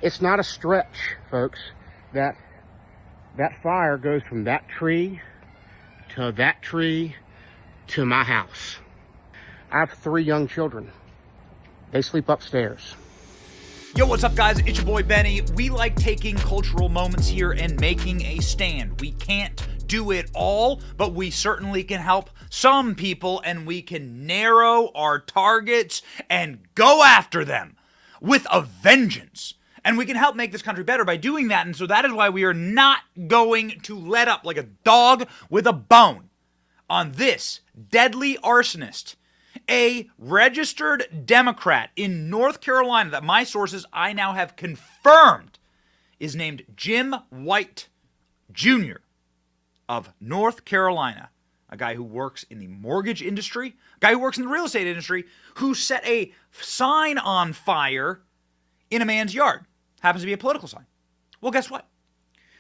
It's not a stretch, folks, that fire goes from that tree to my house. I have 3 young children. They sleep upstairs. Yo, what's up, guys? It's your boy Benny. We like taking cultural moments here and making a stand. We can't do it all, but we certainly can help some people, and we can narrow our targets and go after them with a vengeance. And we can help make this country better by doing that. And so that is why we are not going to let up like a dog with a bone on this deadly arsonist, a registered Democrat in North Carolina that my sources I now have confirmed is named Jim White Jr. of North Carolina, a guy who works in the mortgage industry, a guy who works in the real estate industry, who set a sign on fire in a man's yard. Happens to be a political sign. Well, guess what?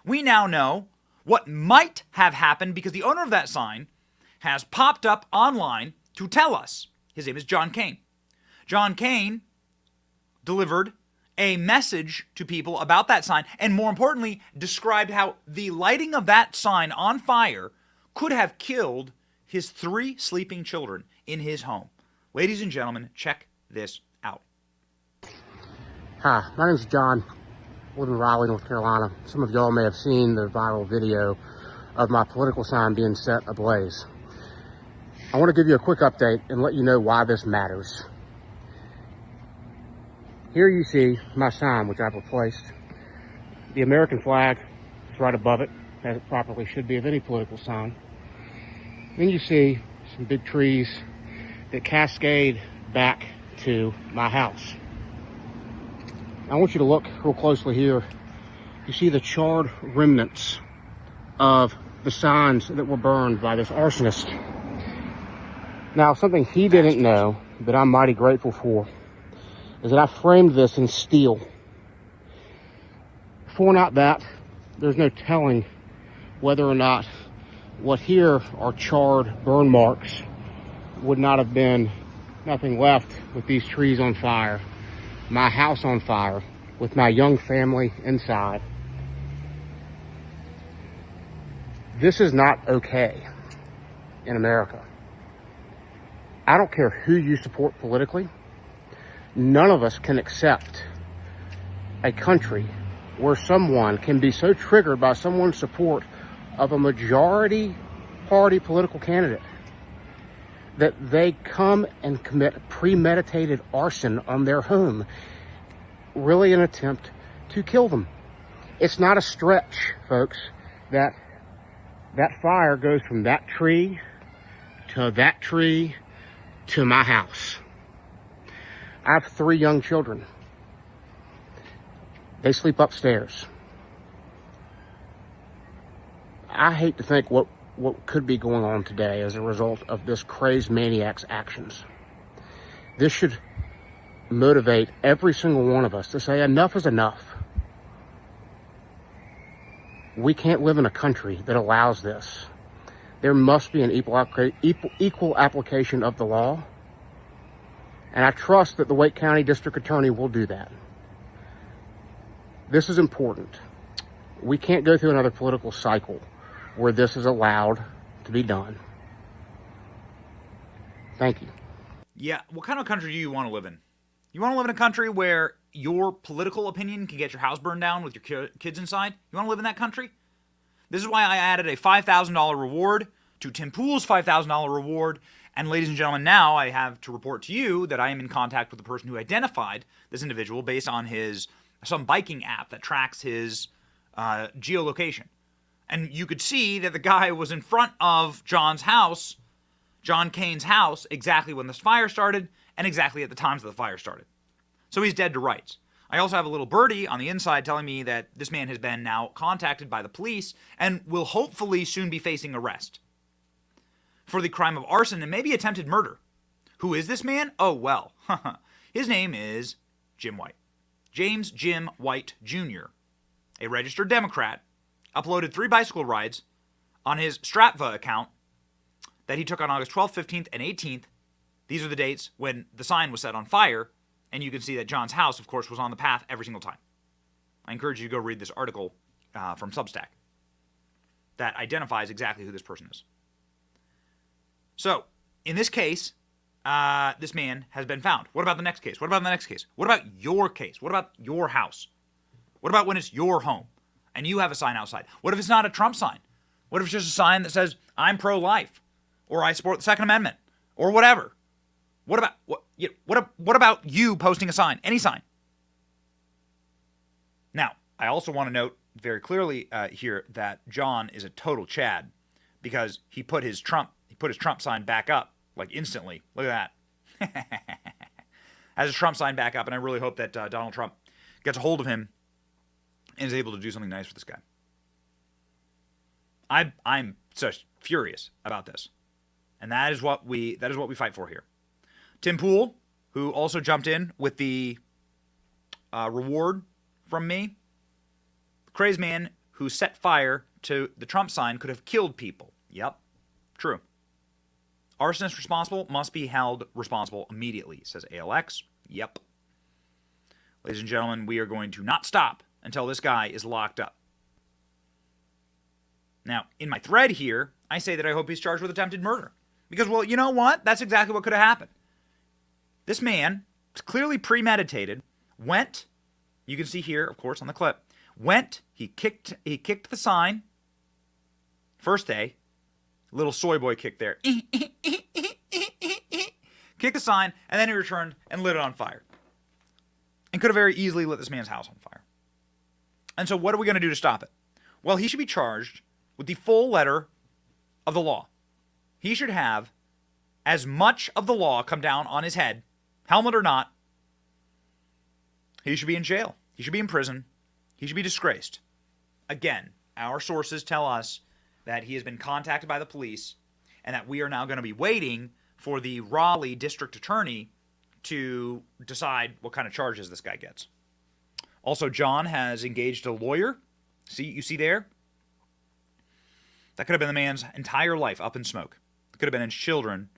We now know what might have happened because the owner of that sign has popped up online to tell us. His name is John Kane. John Kane delivered a message to people about that sign, and more importantly, described how the lighting of that sign on fire could have killed his 3 sleeping children in his home. Ladies and gentlemen, check this out. Hi, my name is John. I live in Raleigh, North Carolina. Some of y'all may have seen the viral video of my political sign being set ablaze. I want to give you a quick update and let you know why this matters. Here you see my sign, which I've replaced. The American flag is right above it, as it properly should be of any political sign. Then you see some big trees that cascade back to my house. I want you to look real closely here. You see the charred remnants of the signs that were burned by this arsonist. Now, something he didn't know that I'm mighty grateful for is that I framed this in steel. For not that, there's no telling whether or not what here are charred burn marks would not have been nothing left with these trees on fire, my house on fire, with my young family inside. This is not okay in America. I don't care who you support politically. None of us can accept a country where someone can be so triggered by someone's support of a majority party political candidate that they come and commit premeditated arson on their home, really an attempt to kill them. It's not a stretch, folks, that fire goes from that tree to my house. I have 3 young children. They sleep upstairs. I hate to think what could be going on today as a result of this crazed maniac's actions. This should motivate every single one of us to say enough is enough. We can't live in a country that allows this. There must be an equal application of the law, and I trust that the Wake County District Attorney will do that. This is important. We can't go through another political cycle where this is allowed to be done. Thank you. Yeah, what kind of country do you want to live in? You want to live in a country where your political opinion can get your house burned down with your kids inside? You want to live in that country? This is why I added a $5,000 reward to Tim Pool's $5,000 reward. And ladies and gentlemen, now I have to report to you that I am in contact with the person who identified this individual based on some biking app that tracks his geolocation. And you could see that the guy was in front of John Kane's house, exactly when this fire started and exactly at the times that the fire started. So he's dead to rights. I also have a little birdie on the inside telling me that this man has been now contacted by the police and will hopefully soon be facing arrest for the crime of arson and maybe attempted murder. Who is this man? Oh, well, his name is Jim White. James Jim White Jr., a registered Democrat, uploaded 3 bicycle rides on his Strava account that he took on August 12th, 15th, and 18th. These are the dates when the sign was set on fire, and you can see that John's house, of course, was on the path every single time. I encourage you to go read this article from Substack that identifies exactly who this person is. So, in this case, this man has been found. What about the next case? What about the next case? What about your case? What about your house? What about when it's your home and you have a sign outside? What if it's not a Trump sign? What if it's just a sign that says, I'm pro-life, or I support the Second Amendment, or whatever? What about you posting a sign, any sign? Now, I also want to note very clearly here that John is a total Chad, because he put his Trump sign back up like instantly. Look at that. Has his Trump sign back up, and I really hope that Donald Trump gets a hold of him and is able to do something nice for this guy. I'm such furious about this, and that is what we fight for here. Tim Pool, who also jumped in with the reward from me, the crazed man who set fire to the Trump sign could have killed people. Yep, true. Arsonist responsible must be held responsible immediately, says ALX. Yep. Ladies and gentlemen, we are going to not stop until this guy is locked up. Now, in my thread here, I say that I hope he's charged with attempted murder. Because, well, you know what? That's exactly what could have happened. This man, clearly premeditated, went, you can see here, of course, on the clip, he kicked the sign, first day, little soy boy kick there, kicked the sign, and then he returned and lit it on fire. And could have very easily lit this man's house on fire. And so what are we going to do to stop it? Well, he should be charged with the full letter of the law. He should have as much of the law come down on his head, helmet or not. He should be in jail. He should be in prison. He should be disgraced. Again, our sources tell us that he has been contacted by the police and that we are now going to be waiting for the Raleigh district attorney to decide what kind of charges this guy gets. Also, John has engaged a lawyer. You see there? That could have been the man's entire life up in smoke. It could have been his children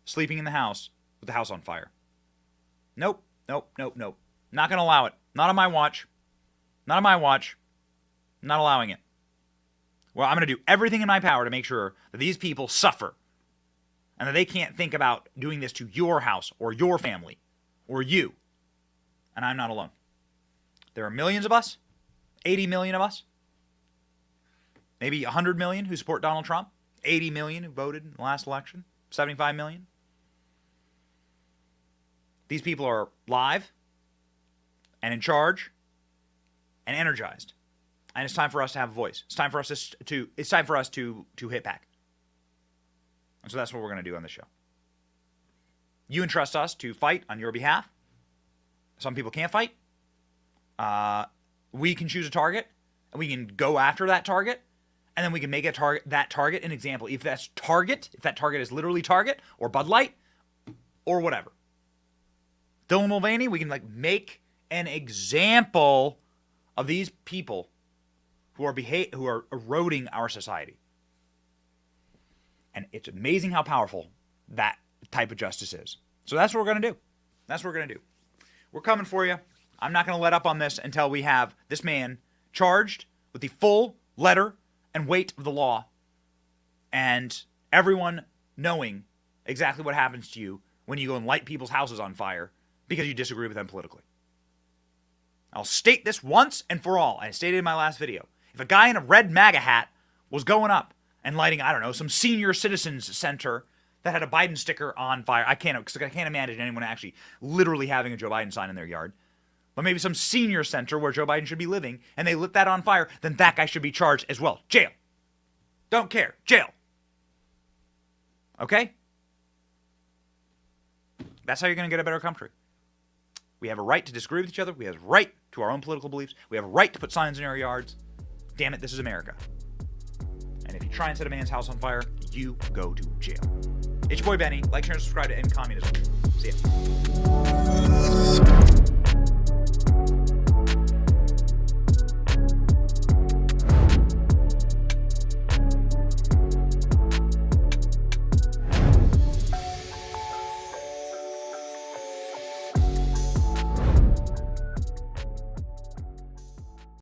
sleeping in the house with the house on fire. Nope. Not going to allow it. Not on my watch. Not allowing it. Well, I'm going to do everything in my power to make sure that these people suffer and that they can't think about doing this to your house or your family or you. And I'm not alone. There are millions of us, 80 million of us, maybe 100 million who support Donald Trump, 80 million who voted in the last election, 75 million. These people are live and in charge and energized. And it's time for us to have a voice. It's time for us to hit back. And so that's what we're going to do on this show. You entrust us to fight on your behalf. Some people can't fight. We can choose a target, and we can go after that target, and then we can make that target an example. If that target is literally Target or Bud Light or whatever. Dylan Mulvaney, we can make an example of these people who are eroding our society. And it's amazing how powerful that type of justice is. So that's what we're going to do. We're coming for you. I'm not going to let up on this until we have this man charged with the full letter and weight of the law, and everyone knowing exactly what happens to you when you go and light people's houses on fire because you disagree with them politically. I'll state this once and for all. I stated in my last video. If a guy in a red MAGA hat was going up and lighting, I don't know, some senior citizens center that had a Biden sticker on fire, I can't imagine anyone actually literally having a Joe Biden sign in their yard, but maybe some senior center where Joe Biden should be living, and they lit that on fire, then that guy should be charged as well. Jail. Don't care. Jail. Okay? That's how you're going to get a better country. We have a right to disagree with each other. We have a right to our own political beliefs. We have a right to put signs in our yards. Damn it, this is America. And if you try and set a man's house on fire, you go to jail. It's your boy Benny. Like, share, and subscribe to End Communism. See ya.